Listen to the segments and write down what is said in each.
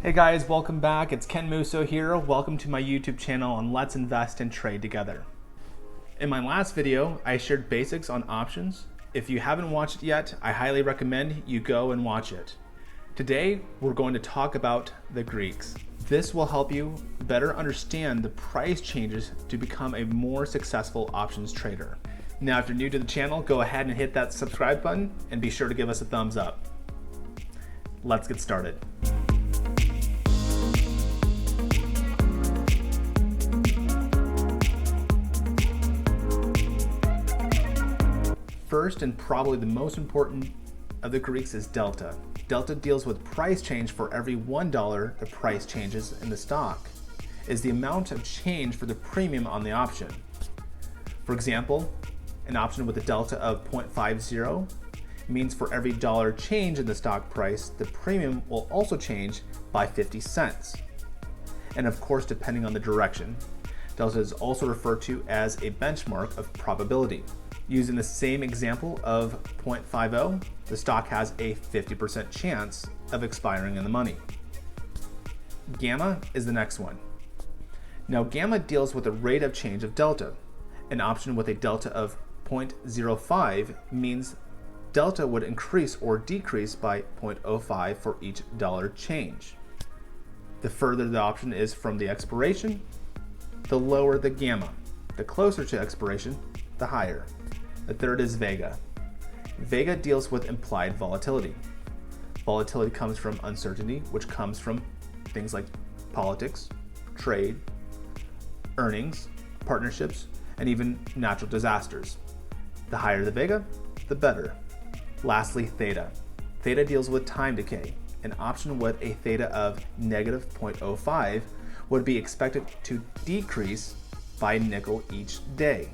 Hey guys, welcome back. It's Ken Musso here. Welcome to my YouTube channel on Let's Invest and Trade Together. In my last video, I shared basics on options. If you haven't watched it yet, I highly recommend you go and watch it. Today, we're going to talk about the Greeks. This will help you better understand the price changes to become a more successful options trader. Now, if you're new to the channel, go ahead and hit that subscribe button and be sure to give us a thumbs up. Let's get started. First, and probably the most important of the Greeks, is delta. Delta deals with price change for every $1 the price changes in the stock, is the amount of change for the premium on the option. For example, an option with a delta of 0.50 means for every dollar change in the stock price, the premium will also change by 50 cents. And of course, depending on the direction, delta is also referred to as a benchmark of probability. Using the same example of 0.50, the stock has a 50% chance of expiring in the money. Gamma is the next one. Now, gamma deals with the rate of change of delta. An option with a delta of 0.05 means delta would increase or decrease by 0.05 for each dollar change. The further the option is from the expiration, the lower the gamma. The closer to expiration, the higher. The third is vega. Vega deals with implied volatility. Volatility comes from uncertainty, which comes from things like politics, trade, earnings, partnerships, and even natural disasters. The higher the vega, the better. Lastly, theta. Theta deals with time decay. An option with a theta of negative 0.05 would be expected to decrease by a nickel each day.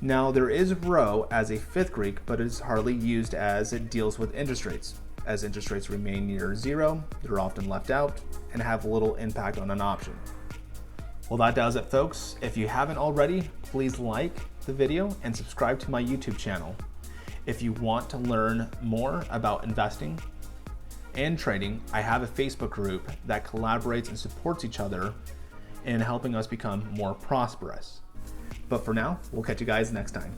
Now, there is rho as a fifth Greek, but it is hardly used as it deals with interest rates. As interest rates remain near zero, they're often left out and have little impact on an option. Well, that does it, folks. If you haven't already, please like the video and subscribe to my YouTube channel. If you want to learn more about investing and trading, I have a Facebook group that collaborates and supports each other in helping us become more prosperous. But for now, we'll catch you guys next time.